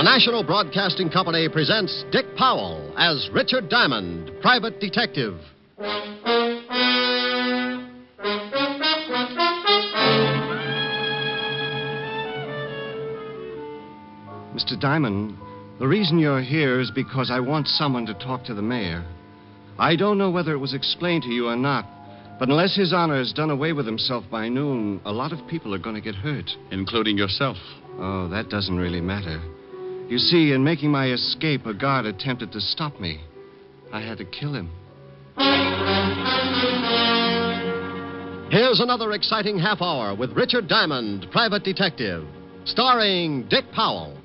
National Broadcasting Company presents Dick Powell as Richard Diamond, private detective. Mr. Diamond, the reason you're here is because I want someone to talk to the mayor. I don't know whether it was explained to you or not, but unless His Honor has done away with himself by noon, a lot of people are going to get hurt. Including yourself. Oh, that doesn't really matter. You see, in making my escape, a guard attempted to stop me. I had to kill him. Here's another exciting half hour with Richard Diamond, private detective, starring Dick Powell.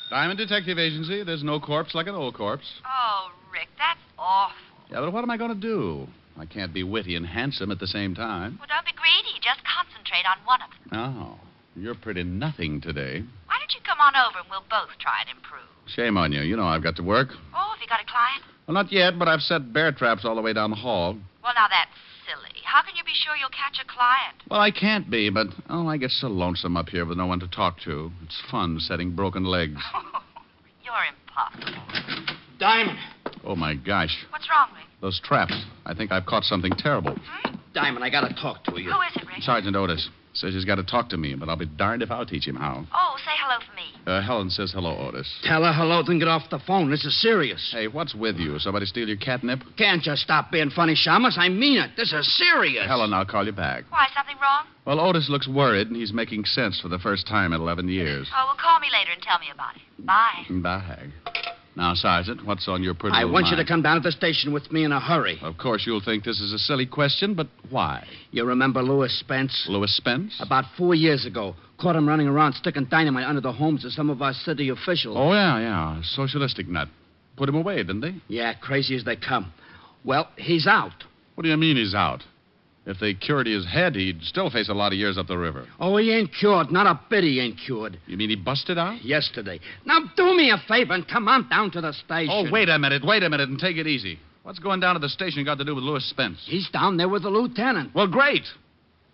Diamond Detective Agency. There's no corpse like an old corpse. Oh, Rick, that's awful. Yeah, but what am I going to do? I can't be witty and handsome at the same time. Well, don't be greedy. Just concentrate on one of them. Oh, you're pretty nothing today. Why don't you come on over and we'll both try and improve? Shame on you. You know I've got to work. Oh, have you got a client? Well, not yet, but I've set bear traps all the way down the hall. Well, now that's silly. How can you be sure you'll catch a client? Well, I can't be, but, I get so lonesome up here with no one to talk to. It's fun setting broken legs. You're impossible. Diamond. Oh, my gosh. What's wrong, Rick? Those traps. I think I've caught something terrible. Diamond, I gotta talk to you. Who is it, Rick? Sergeant Otis says he's got to talk to me, but I'll be darned if I'll teach him how. Oh, say hello for me. Helen says hello, Otis. Tell her hello, then get off the phone. This is serious. Hey, what's with you? Somebody steal your catnip? Can't just stop being funny, Shamus. I mean it. This is serious. Helen, I'll call you back. Why, something wrong? Well, Otis looks worried, and he's making sense for the first time in 11 years. Oh, well, call me later and tell me about it. Bye. Bye. Now, Sergeant, what's on your pretty I little want you mind? to come down to the station with me in a hurry. Of course, you'll think this is a silly question, but why? You remember Louis Spence? Louis Spence? About 4 years ago. Caught him running around sticking dynamite under the homes of some of our city officials. Oh, yeah. Socialistic nut. Put him away, didn't they? Yeah, crazy as they come. Well, he's out. What do you mean he's out? If they cured his head, he'd still face a lot of years up the river. Oh, he ain't cured. Not a bit he ain't cured. You mean he busted out? Yesterday. Now, do me a favor and come on down to the station. Oh, wait a minute, and take it easy. What's going down to the station got to do with Louis Spence? He's down there with the lieutenant. Well, great.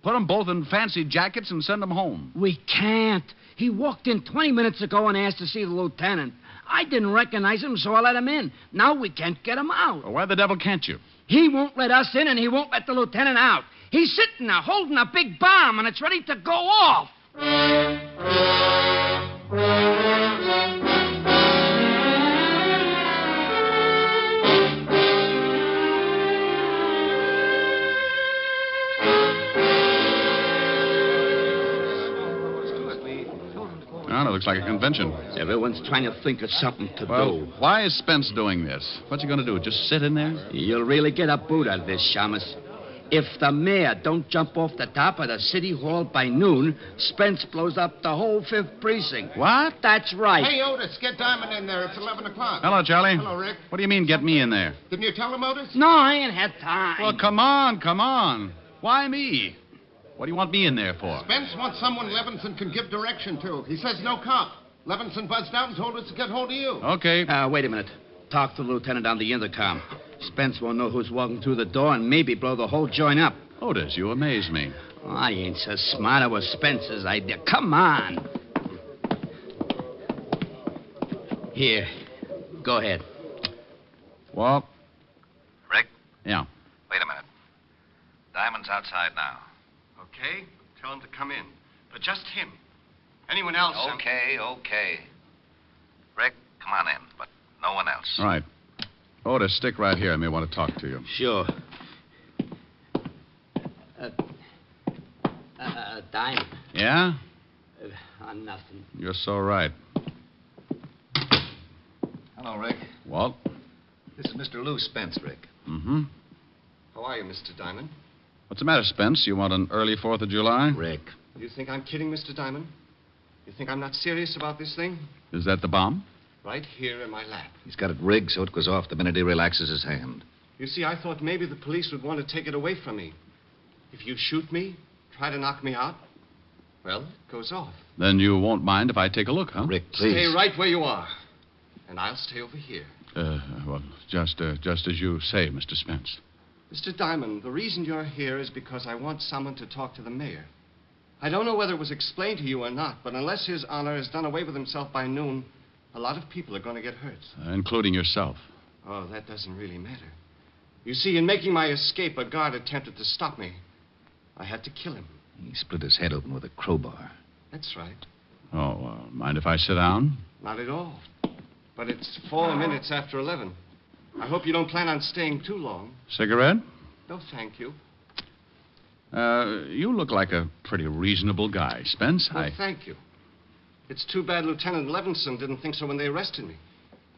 Put them both in fancy jackets and send them home. We can't. He walked in 20 minutes ago and asked to see the lieutenant. I didn't recognize him, so I let him in. Now we can't get him out. Well, why the devil can't you? He won't let us in, and he won't let the lieutenant out. He's sitting there holding a big bomb, and it's ready to go off. Well, it looks like a convention. Everyone's trying to think of something to Well, do. why is Spence doing this? What's he going to do? Just sit in there? You'll really get a boot out of this, Shamus. If the mayor don't jump off the top of the city hall by noon, Spence blows up the whole 5th precinct. What? That's right. Hey, Otis, get Diamond in there. It's 11 o'clock. Hello, Charlie. Hello, Rick. What do you mean, get me in there? Didn't you tell him, Otis? No, I ain't had time. Well, come on. Why me? What do you want me in there for? Spence wants someone Levinson can give direction to. He says no cop. Levinson buzzed out and told us to get hold of you. Okay. Wait a minute. Talk to the lieutenant on the intercom. Spence won't know who's walking through the door and maybe blow the whole joint up. Otis, you amaze me. Oh, I ain't so smart. It was Spence's idea. Come on. Here. Go ahead. Walt? Rick, Yeah. wait a minute. Diamond's outside now. Okay? Tell him to come in. But just him. Anyone else? Okay. Rick, come on in, but no one else. All right. Otis, stick right here. I may want to talk to you. Sure. Diamond. Yeah? Nothing. You're so right. Hello, Rick. Walt? This is Mr. Lou Spence, Rick. Mm-hmm. How are you, Mr. Diamond? What's the matter, Spence? You want an early 4th of July? Rick. You think I'm kidding, Mr. Diamond? You think I'm not serious about this thing? Is that the bomb? Right here in my lap. He's got it rigged so it goes off the minute he relaxes his hand. You see, I thought maybe the police would want to take it away from me. If you shoot me, try to knock me out, well, it goes off. Then you won't mind if I take a look, huh? Rick, please. Stay right where you are. And I'll stay over here. Well, just as you say, Mr. Spence. Mr. Diamond, the reason you're here is because I want someone to talk to the mayor. I don't know whether it was explained to you or not, but unless His Honor has done away with himself by noon, a lot of people are going to get hurt. Including yourself. Oh, that doesn't really matter. You see, in making my escape, a guard attempted to stop me. I had to kill him. He split his head open with a crowbar. That's right. Oh, mind if I sit down? Not at all. But it's 4 minutes after 11. I hope you don't plan on staying too long. Cigarette? No, thank you. You look like a pretty reasonable guy, Spence. Well, thank you. It's too bad Lieutenant Levinson didn't think so when they arrested me.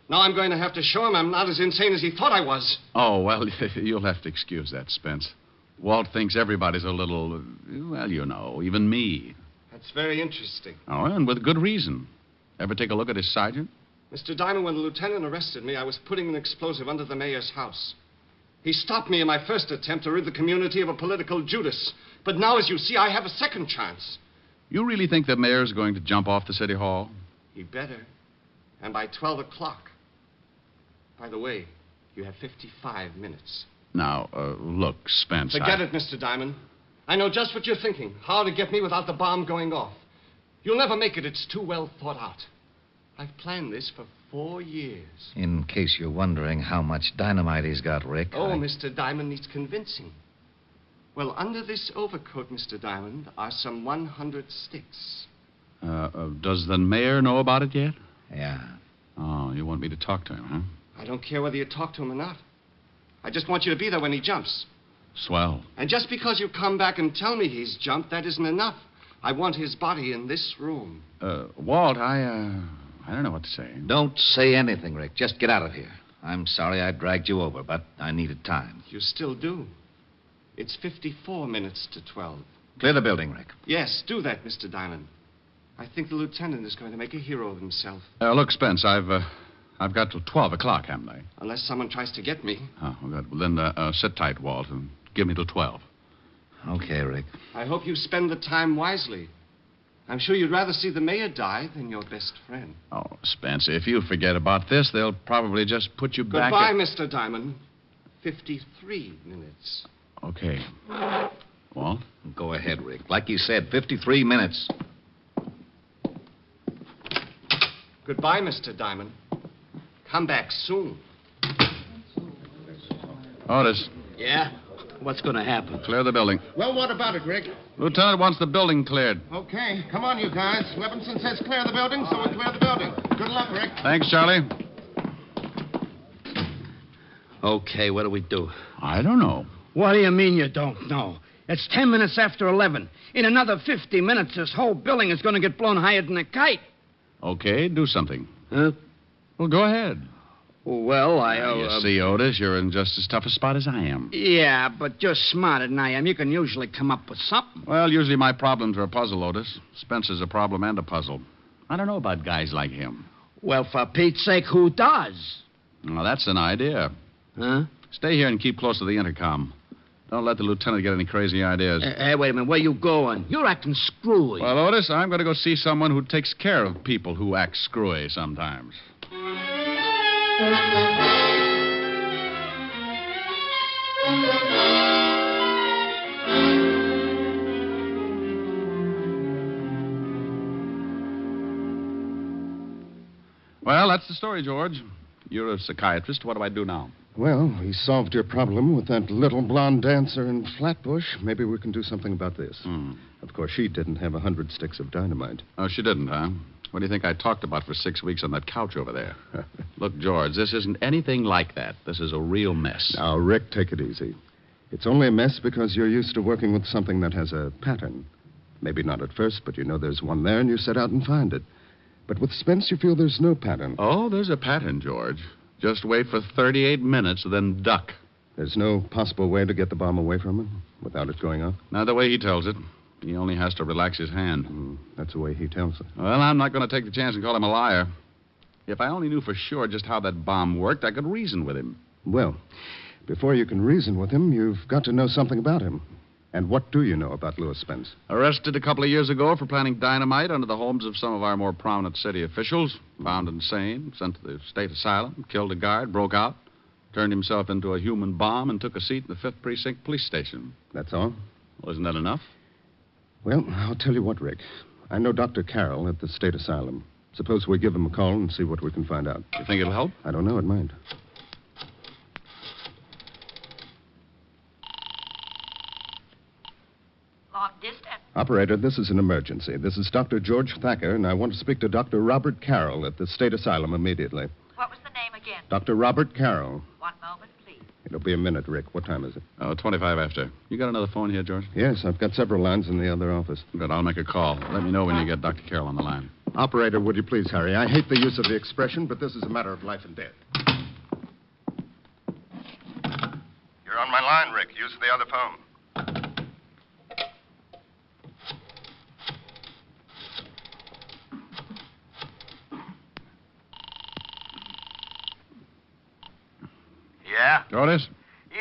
Now I'm going to have to show him I'm not as insane as he thought I was. Oh, well, you'll have to excuse that, Spence. Walt thinks everybody's a little, well, you know, even me. That's very interesting. Oh, and with good reason. Ever take a look at his sergeant? Mr. Diamond, when the lieutenant arrested me, I was putting an explosive under the mayor's house. He stopped me in my first attempt to rid the community of a political Judas. But now, as you see, I have a second chance. You really think the mayor's going to jump off the city hall? He better. And by 12 o'clock. By the way, you have 55 minutes. Now, look, Spence. Forget it, Mr. Diamond. I know just what you're thinking. How to get me without the bomb going off. You'll never make it. It's too well thought out. I've planned this for 4 years. In case you're wondering how much dynamite he's got, Rick. Mr. Diamond needs convincing. Well, under this overcoat, Mr. Diamond, are some 100 sticks. Does the mayor know about it yet? Yeah. Oh, you want me to talk to him, huh? I don't care whether you talk to him or not. I just want you to be there when he jumps. Swell. And just because you come back and tell me he's jumped, that isn't enough. I want his body in this room. Walt, I don't know what to say. Don't say anything, Rick. Just get out of here. I'm sorry I dragged you over, but I needed time. You still do. It's 54 minutes to 12. Clear the building, Rick. Yes, do that, Mr. Diamond. I think the lieutenant is going to make a hero of himself. Look, Spence, I've got till 12 o'clock, haven't I? Unless someone tries to get me. Oh, well, good. Well, then sit tight, Walt, and give me till 12. Okay, Rick. I hope you spend the time wisely. I'm sure you'd rather see the mayor die than your best friend. Oh, Spence, if you forget about this, they'll probably just put you back Goodbye, Mr. Diamond. 53 minutes. Okay. Walt? Go ahead, Rick. Like you said, 53 minutes. Goodbye, Mr. Diamond. Come back soon. Otis, Yeah? What's going to happen? clear the building. Well, what about it, Rick? Lieutenant wants the building cleared. Okay, come on, you guys. Levinson says clear the building, so we clear the building. Good luck, Rick. Thanks, Charlie. Okay, what do we do? I don't know. What do you mean you don't know? It's 10 minutes after 11. In another 50 minutes, this whole building is going to get blown higher than a kite. Okay, do something. Huh? Well, go ahead. Well, You see, Otis, you're in just as tough a spot as I am. Yeah, but you're smarter than I am. You can usually come up with something. Well, usually my problems are a puzzle, Otis. Spencer's a problem and a puzzle. I don't know about guys like him. Well, for Pete's sake, who does? Well, that's an idea. Huh? Stay here and keep close to the intercom. Don't let the lieutenant get any crazy ideas. Hey, wait a minute. Where you going? You're acting screwy. Well, Otis, I'm going to go see someone who takes care of people who act screwy sometimes. Well, that's the story, George. You're a psychiatrist. What do I do now? Well, we solved your problem with that little blonde dancer in Flatbush. Maybe we can do something about this. Of course, she didn't have 100 sticks of dynamite. Oh, she didn't, huh? What do you think I talked about for 6 weeks on that couch over there? Look, George, this isn't anything like that. This is a real mess. Now, Rick, take it easy. It's only a mess because you're used to working with something that has a pattern. Maybe not at first, but you know there's one there and you set out and find it. But with Spence, you feel there's no pattern. Oh, there's a pattern, George. Just wait for 38 minutes, then duck. There's no possible way to get the bomb away from him without it going off? Not the way he tells it. He only has to relax his hand. That's the way he tells it. Well, I'm not going to take the chance and call him a liar. If I only knew for sure just how that bomb worked, I could reason with him. Well, before you can reason with him, you've got to know something about him. And what do you know about Louis Spence? Arrested a couple of years ago for planting dynamite under the homes of some of our more prominent city officials. Found insane, sent to the state asylum, killed a guard, broke out, turned himself into a human bomb, and took a seat in the 5th Precinct Police Station. That's all? Well, isn't that enough? Well, I'll tell you what, Rick. I know Dr. Carroll at the state asylum. Suppose we give him a call and see what we can find out. You think it'll help? I don't know. It might. Long distance. Operator, this is an emergency. This is Dr. George Thacker, and I want to speak to Dr. Robert Carroll at the state asylum immediately. What was the name again? Dr. Robert Carroll. One moment, please. It'll be a minute, Rick. What time is it? 25 after. You got another phone here, George? Yes, I've got several lines in the other office. Good, I'll make a call. Let me know when you get Dr. Carroll on the line. Operator, would you please hurry? I hate the use of the expression, but this is a matter of life and death. You're on my line, Rick. Use the other phone. Yeah? Otis,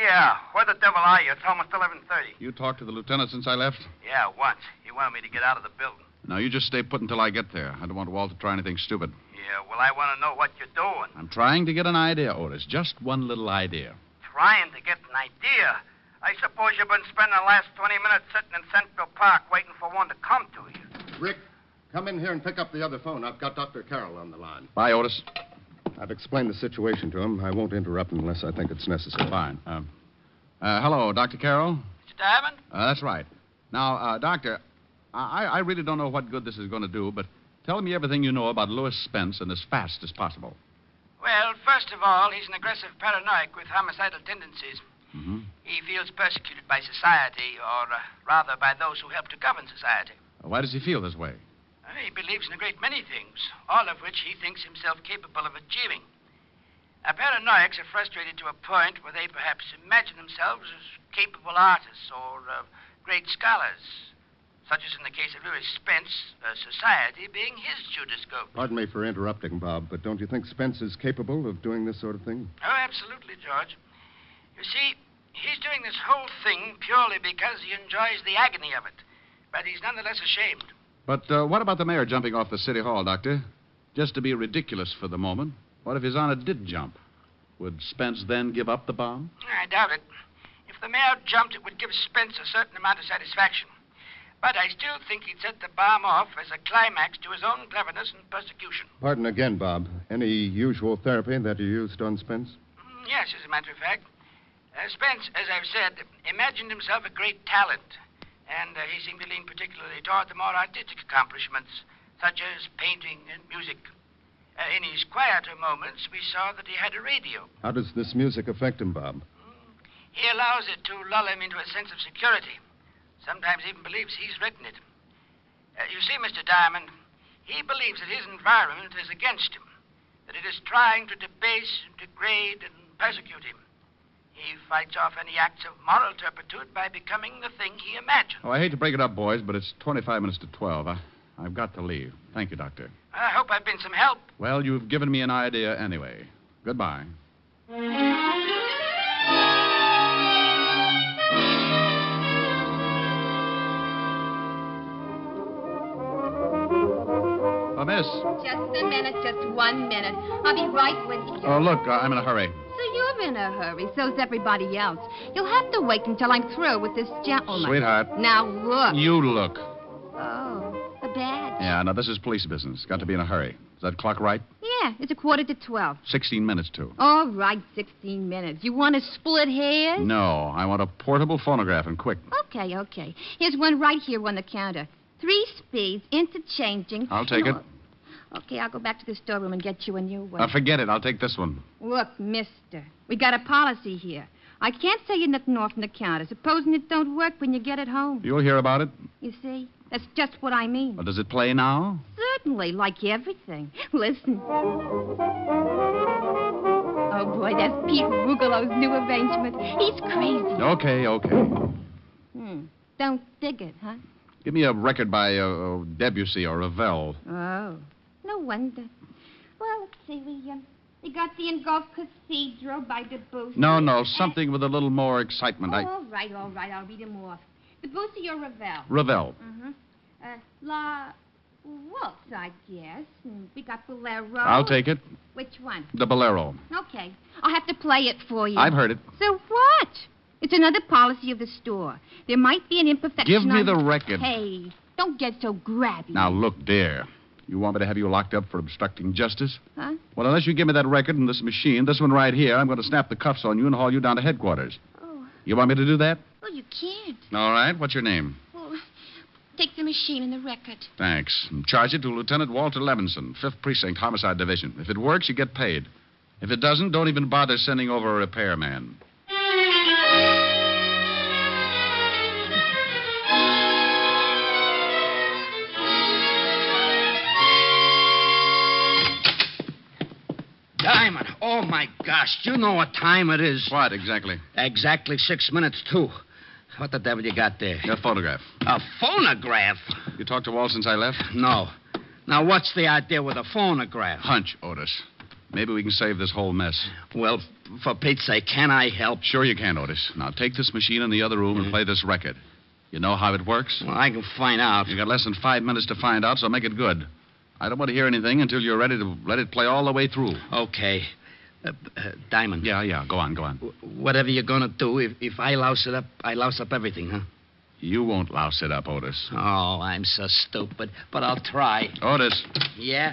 Yeah. Where the devil are you? It's almost 11:30. you talked to the lieutenant since I left? Yeah, once. He wanted me to get out of the building. Now, you just stay put until I get there. I don't want Walt to try anything stupid. Yeah, well, I want to know what you're doing. I'm trying to get an idea, Otis. Just one little idea. Trying to get an idea. I suppose you've been spending the last 20 minutes sitting in Central Park waiting for one to come to you. Rick, come in here and pick up the other phone. I've got Dr. Carroll on the line. Bye, Otis. I've explained the situation to him. I won't interrupt unless I think it's necessary. Fine. Hello, Dr. Carroll? Mr. Diamond? That's right. Now, Doctor, I really don't know what good this is going to do, but tell me everything you know about Louis Spence and as fast as possible. Well, first of all, he's an aggressive paranoic with homicidal tendencies. Mm-hmm. He feels persecuted by society, or rather by those who help to govern society. Why does he feel this way? He believes in a great many things, all of which he thinks himself capable of achieving. Paranoics are frustrated to a point where they perhaps imagine themselves as capable artists or great scholars, such as in the case of Louis Spence, society being his Judas-goat. Pardon me for interrupting, Bob, but don't you think Spence is capable of doing this sort of thing? Oh, absolutely, George. You see, he's doing this whole thing purely because he enjoys the agony of it, but he's nonetheless ashamed. But what about the mayor jumping off the city hall, Doctor? Just to be ridiculous for the moment, what if His Honor did jump? Would Spence then give up the bomb? I doubt it. If the mayor jumped, it would give Spence a certain amount of satisfaction. But I still think he'd set the bomb off as a climax to his own cleverness and persecution. Pardon again, Bob. Any usual therapy that you used on Spence? Yes, as a matter of fact. Spence, as I've said, imagined himself a great talent. And he seemed to lean particularly toward the more artistic accomplishments, such as painting and music. In his quieter moments, we saw that he had a radio. How does this music affect him, Bob? He allows it to lull him into a sense of security. Sometimes even believes he's written it. You see, Mr. Diamond, he believes that his environment is against him, that it is trying to debase, degrade, and persecute him. He fights off any acts of moral turpitude by becoming the thing he imagined. Oh, I hate to break it up, boys, but it's 25 minutes to 12. I've got to leave. Thank you, Doctor. I hope I've been some help. Well, you've given me an idea anyway. Goodbye. Oh, miss. Just a minute, just 1 minute. I'll be right with you. Oh, look, I'm in a hurry. So you're in a hurry. So's everybody else. You'll have to wait until I'm through with this gentleman. Sweetheart. Now look. You look. Oh, a badge. Yeah, now this is police business. Got to be in a hurry. Is that clock right? Yeah, it's 11:45. 16 minutes to. All right, 16 minutes. You want to split hairs? No, I want a portable phonograph and quick. Okay. Here's one right here on the counter. 3 speeds, interchanging. I'll take it. Okay, I'll go back to the storeroom and get you a new one. Forget it. I'll take this one. Look, mister, we got a policy here. I can't tell you nothing off from the counter, supposing it don't work when you get it home. You'll hear about it? You see? That's just what I mean. Well, does it play now? Certainly, like everything. Listen. Oh, boy, that's Pete Rugelow's new arrangement. He's crazy. Okay. Don't dig it, huh? Give me a record by Debussy or Ravel. Oh, no wonder. Well, let's see. We got the Engulf Cathedral by Debussy. No, something with a little more excitement. All right. I'll read him off. Debussy or Ravel? Ravel. Mm-hmm. La Waltz, I guess. And we got Bolero. I'll take it. Which one? The Bolero. Okay. I'll have to play it for you. I've heard it. So what? It's another policy of the store. There might be an imperfection. Give me on the record. Hey, don't get so grabby. Now, look, dear. You want me to have you locked up for obstructing justice? Huh? Well, unless you give me that record and this machine, this one right here, I'm going to snap the cuffs on you and haul you down to headquarters. Oh. You want me to do that? Well, you can't. All right. What's your name? Well, take the machine and the record. Thanks. And charge it to Lieutenant Walter Levinson, 5th Precinct, Homicide Division. If it works, you get paid. If it doesn't, don't even bother sending over a repairman. Diamond, oh, my gosh. Do you know what time it is? What, exactly? Exactly 6 minutes, too. What the devil you got there? Your photograph. A phonograph? You talked to Walt since I left? No. Now, what's the idea with a phonograph? Hunch, Otis. Maybe we can save this whole mess. Well, for Pete's sake, can I help? Sure you can, Otis. Now, take this machine in the other room and play this record. You know how it works? Well, I can find out. You got less than 5 minutes to find out, so make it good. I don't want to hear anything until you're ready to let it play all the way through. Okay. Diamond. Yeah. Go on. Whatever you're going to do, if I louse it up, I louse up everything, huh? You won't louse it up, Otis. Oh, I'm so stupid. But I'll try. Otis. Yeah?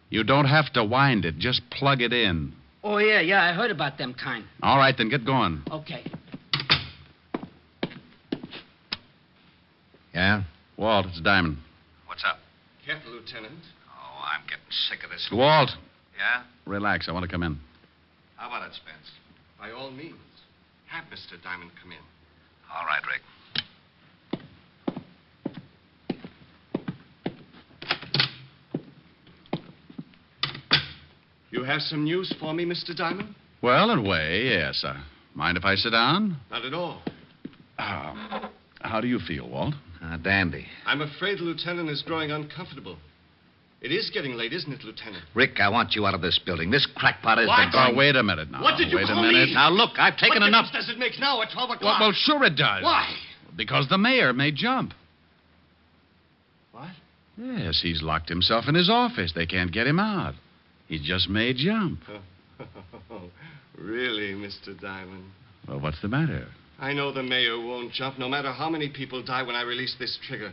You don't have to wind it. Just plug it in. Oh, yeah. I heard about them kind. All right, then get going. Okay. Yeah? Walt, it's Diamond. What's up? Careful, Lieutenant. Oh, I'm getting sick of this. Walt. Yeah? Relax. I want to come in. How about it, Spence? By all means. Have Mr. Diamond come in. All right, Rick. You have some news for me, Mr. Diamond? Well, in a way, yes. Mind if I sit down? Not at all. How do you feel, Walt? Dandy. I'm afraid the lieutenant is growing uncomfortable. It is getting late, isn't it, Lieutenant? Rick, I want you out of this building. This crackpot has What? been going... Wait a minute now. What did you Wait call a minute. me? Now, look, I've taken what enough... What does it make now at 12 o'clock? Well, sure it does. Why? Because the mayor may jump. What? Yes, he's locked himself in his office. They can't get him out. He just may jump. Really, Mr. Diamond? Well, what's the matter? I know the mayor won't jump, no matter how many people die when I release this trigger.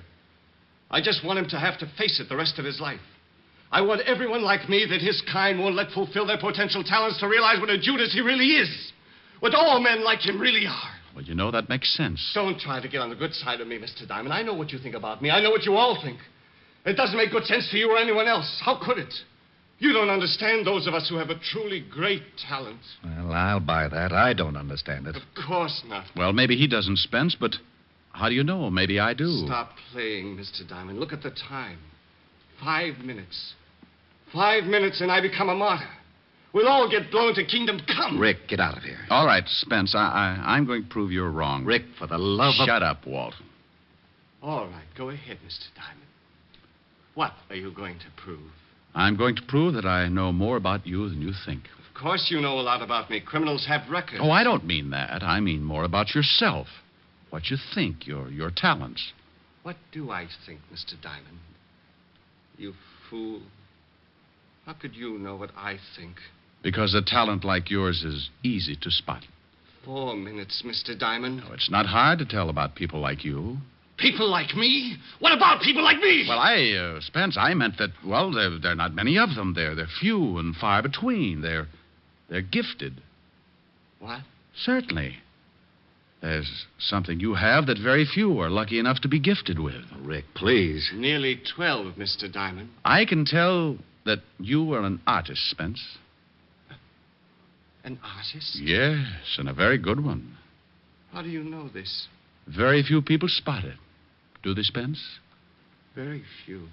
I just want him to have to face it the rest of his life. I want everyone like me that his kind won't let fulfill their potential talents to realize what a Judas he really is. What all men like him really are. Well, you know, that makes sense. Don't try to get on the good side of me, Mr. Diamond. I know what you think about me. I know what you all think. It doesn't make good sense to you or anyone else. How could it? You don't understand those of us who have a truly great talent. Well, I'll buy that. I don't understand it. Of course not. Well, maybe he doesn't, Spence, but how do you know? Maybe I do. Stop playing, Mr. Diamond. Look at the time. 5 minutes. 5 minutes and I become a martyr. We'll all get blown to kingdom come. Rick, get out of here. All right, Spence, I'm going to prove you're wrong. Rick, for the love of... Shut up, Walt. All right, go ahead, Mr. Diamond. What are you going to prove? I'm going to prove that I know more about you than you think. Of course you know a lot about me. Criminals have records. Oh, I don't mean that. I mean more about yourself. What you think, your talents. What do I think, Mr. Diamond? You fool. How could you know what I think? Because a talent like yours is easy to spot. 4 minutes, Mr. Diamond. No, it's not hard to tell about people like you. People like me? What about people like me? Well, Spence, I meant that, well, there are not many of them. They're few and far between. They're gifted. What? Certainly. There's something you have that very few are lucky enough to be gifted with. Rick, please. Nearly 12, Mr. Diamond. I can tell that you are an artist, Spence. An artist? Yes, and a very good one. How do you know this? Very few people spot it. Do they, Spence? Very few.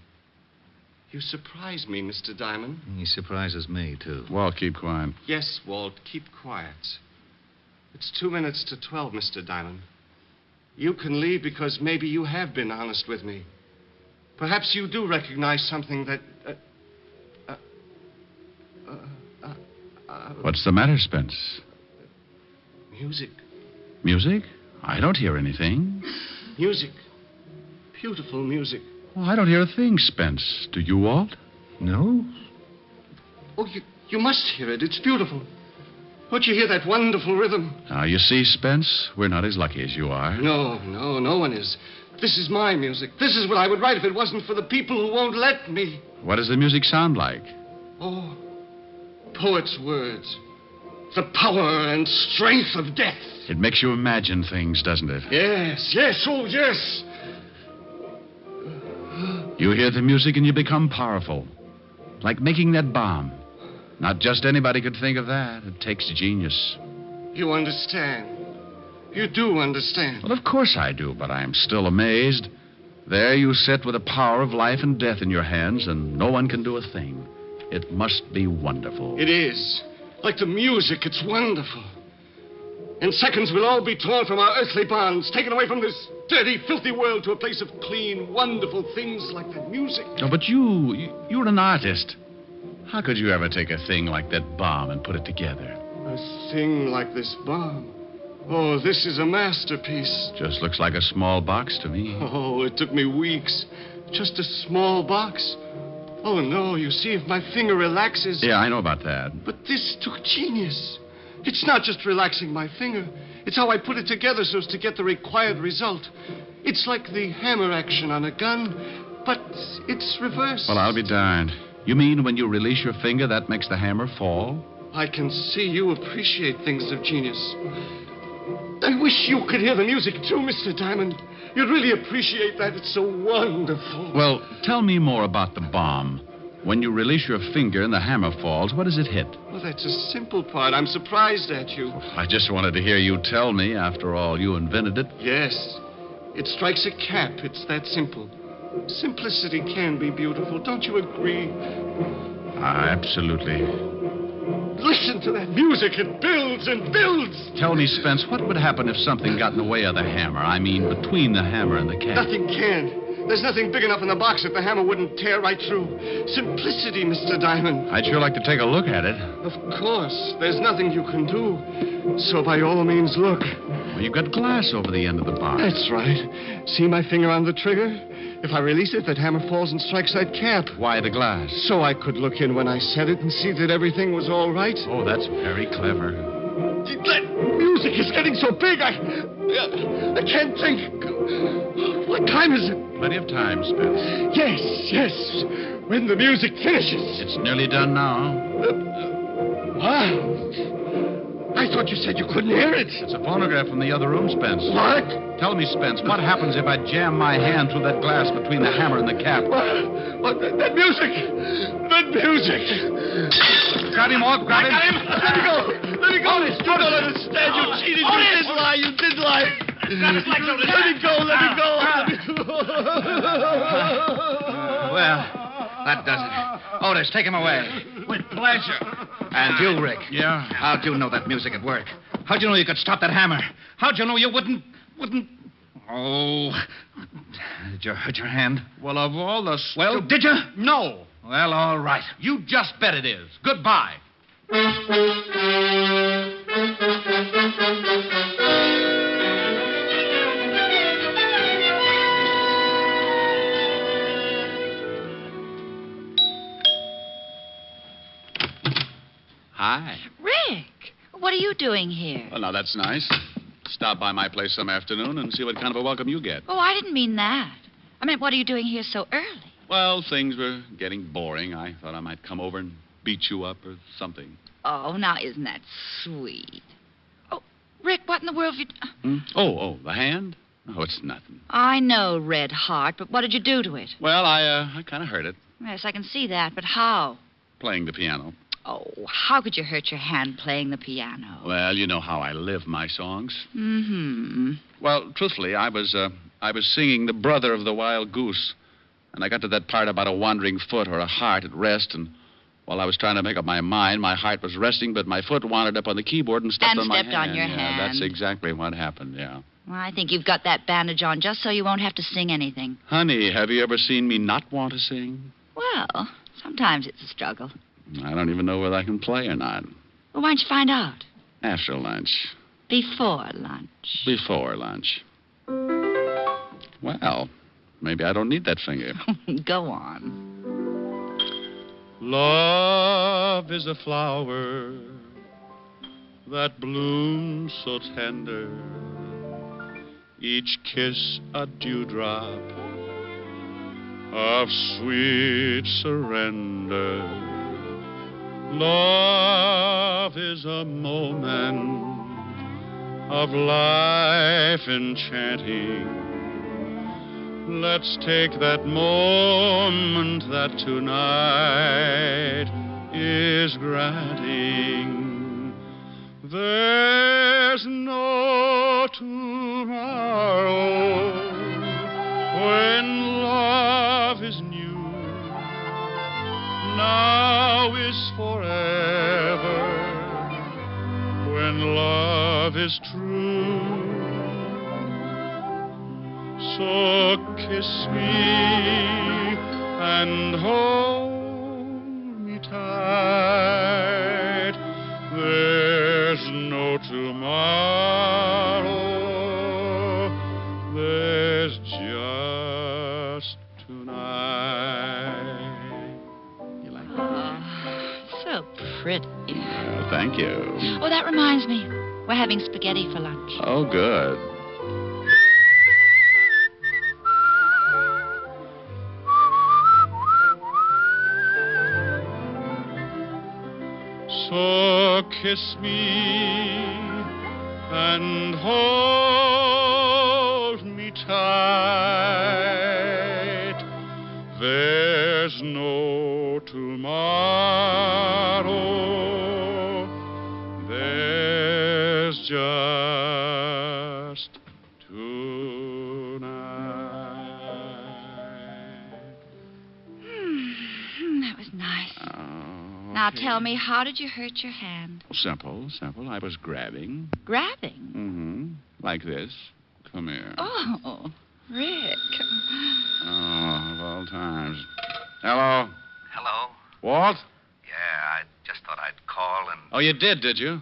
You surprise me, Mr. Diamond. He surprises me, too. Walt, keep quiet. Yes, Walt, keep quiet. It's 2 minutes to 12, Mr. Diamond. You can leave because maybe you have been honest with me. Perhaps you do recognize something that... What's the matter, Spence? Music. Music? I don't hear anything. Music. Beautiful music. Well, I don't hear a thing, Spence. Do you, Walt? No? Oh, you must hear it. It's beautiful. Don't you hear that wonderful rhythm? Now, you see, Spence, we're not as lucky as you are. No one is. This is my music. This is what I would write if it wasn't for the people who won't let me. What does the music sound like? Oh, poet's words. The power and strength of death. It makes you imagine things, doesn't it? Yes, oh, yes. You hear the music and you become powerful. Like making that bomb. Not just anybody could think of that. It takes genius. You understand. You do understand. Well, of course I do, but I am still amazed. There you sit with the power of life and death in your hands, and no one can do a thing. It must be wonderful. It is. Like the music, it's wonderful. In seconds, we'll all be torn from our earthly bonds, taken away from this dirty, filthy world to a place of clean, wonderful things like that music. No, but you're an artist. How could you ever take a thing like that bomb and put it together? A thing like this bomb? Oh, this is a masterpiece. Just looks like a small box to me. Oh, it took me weeks. Just a small box. Oh, no, you see, if my finger relaxes... Yeah, I know about that. But this took genius. It's not just relaxing my finger. It's how I put it together so as to get the required result. It's like the hammer action on a gun, but it's reversed. Well, I'll be darned. You mean when you release your finger, that makes the hammer fall? I can see you appreciate things of genius. I wish you could hear the music, too, Mr. Diamond. You'd really appreciate that. It's so wonderful. Well, tell me more about the bomb. When you release your finger and the hammer falls, what does it hit? Well, that's a simple part. I'm surprised at you. I just wanted to hear you tell me. After all, you invented it. Yes. It strikes a cap. It's that simple. Simplicity can be beautiful. Don't you agree? Absolutely. Listen to that music. It builds and builds. Tell me, Spence, what would happen if something got in the way of the hammer? I mean, between the hammer and the cap. Nothing can. There's nothing big enough in the box that the hammer wouldn't tear right through. Simplicity, Mr. Diamond. I'd sure like to take a look at it. Of course. There's nothing you can do. So by all means, look. Well, you've got glass over the end of the box. That's right. See my finger on the trigger? If I release it, that hammer falls and strikes that cap. Why the glass? So I could look in when I set it and see that everything was all right. Oh, that's very clever. That music is getting so big, I can't think. What time is it? Plenty of time, Spence. Yes. When the music finishes. It's nearly done now. What? I thought you said you couldn't hear it. It's a phonograph from the other room, Spence. What? Tell me, Spence, what happens if I jam my hand through that glass between the hammer and the cap? What? That music. That music. Grab him, Walt. Grab him. I got him. Let me go. You don't understand. You cheated. You did lie. Let me go. Well, that does it. Otis, take him away. With pleasure. And you, Rick. Yeah? How'd you know that music would work? How'd you know you could stop that hammer? How'd you know you wouldn't... Oh. Did you hurt your hand? Well, of all the... Well, did you? No. Well, all right. You just bet it is. Goodbye. Hi. Rick, what are you doing here? Well, now, that's nice. Stop by my place some afternoon and see what kind of a welcome you get. Oh, I didn't mean that. I meant, what are you doing here so early? Well, things were getting boring. I thought I might come over and beat you up or something. Oh, now, isn't that sweet? Oh, Rick, what in the world have you... Oh, the hand? Oh, it's nothing. I know, Red Heart, but what did you do to it? Well, I kind of hurt it. Yes, I can see that, but how? Playing the piano. Oh, how could you hurt your hand playing the piano? Well, you know how I live my songs. Mm-hmm. Well, truthfully, I was singing The Brother of the Wild Goose, and I got to that part about a wandering foot or a heart at rest, and while I was trying to make up my mind, my heart was resting, but my foot wandered up on the keyboard and stepped on my hand. And stepped on your Yeah, hand. that's exactly what happened, yeah. Well, I think you've got that bandage on just so you won't have to sing anything. Honey, have you ever seen me not want to sing? Well, sometimes it's a struggle. I don't even know whether I can play or not. Well, why don't you find out? After lunch. Before lunch. Before lunch. Well, maybe I don't need that finger. Go on. Love is a flower that blooms so tender, each kiss a dewdrop of sweet surrender. Love is a moment of life enchanting. Let's take that moment that tonight is granting. There's no tomorrow when love is new. Now is forever when love is true. So kiss me and hold me tight. There's no tomorrow. There's just tonight. You like that? Oh, so pretty. Well, thank you. Oh, that reminds me. We're having spaghetti for lunch. Oh, good. So kiss me and hold me tight. There's no tomorrow. There's just tonight. That was nice. Now tell me, how did you hurt your hand? Simple. I was grabbing. Grabbing? Mm-hmm. Like this. Come here. Oh, Rick. Oh, of all times. Hello? Hello? Walt? Yeah, I just thought I'd call and... Oh, you did you?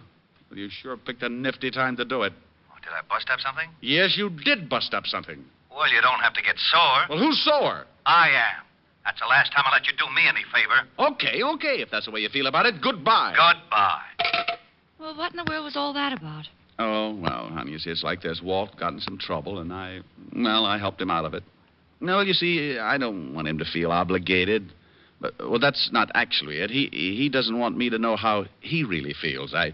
Well, you sure picked a nifty time to do it. Oh, did I bust up something? Yes, you did bust up something. Well, you don't have to get sore. Well, who's sore? I am. That's the last time I'll let you do me any favor. Okay. If that's the way you feel about it, goodbye. Goodbye. Well, what in the world was all that about? Oh, well, honey, you see, it's like this. Walt got in some trouble, and I helped him out of it. No, you see, I don't want him to feel obligated. But, well, that's not actually it. He doesn't want me to know how he really feels. What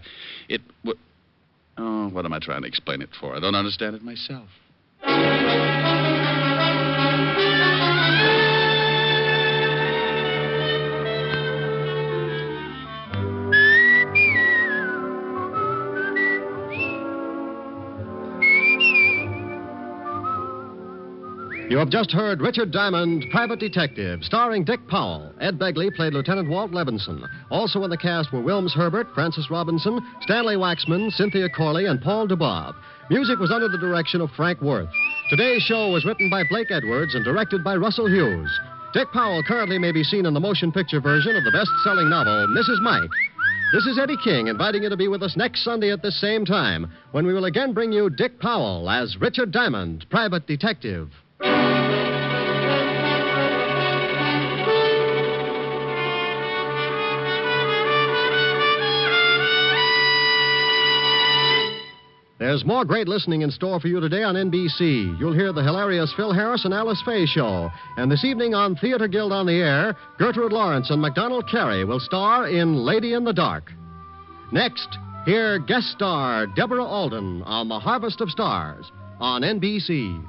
am I trying to explain it for? I don't understand it myself. You have just heard Richard Diamond, Private Detective, starring Dick Powell. Ed Begley played Lieutenant Walt Levinson. Also in the cast were Wilms Herbert, Francis Robinson, Stanley Waxman, Cynthia Corley, and Paul DeBob. Music was under the direction of Frank Worth. Today's show was written by Blake Edwards and directed by Russell Hughes. Dick Powell currently may be seen in the motion picture version of the best-selling novel, Mrs. Mike. This is Eddie King inviting you to be with us next Sunday at this same time, when we will again bring you Dick Powell as Richard Diamond, Private Detective. There's more great listening in store for you today on NBC. You'll hear the hilarious Phil Harris and Alice Faye show. And this evening on Theater Guild on the Air, Gertrude Lawrence and MacDonald Carey will star in Lady in the Dark. Next, hear guest star Deborah Alden on The Harvest of Stars on NBC.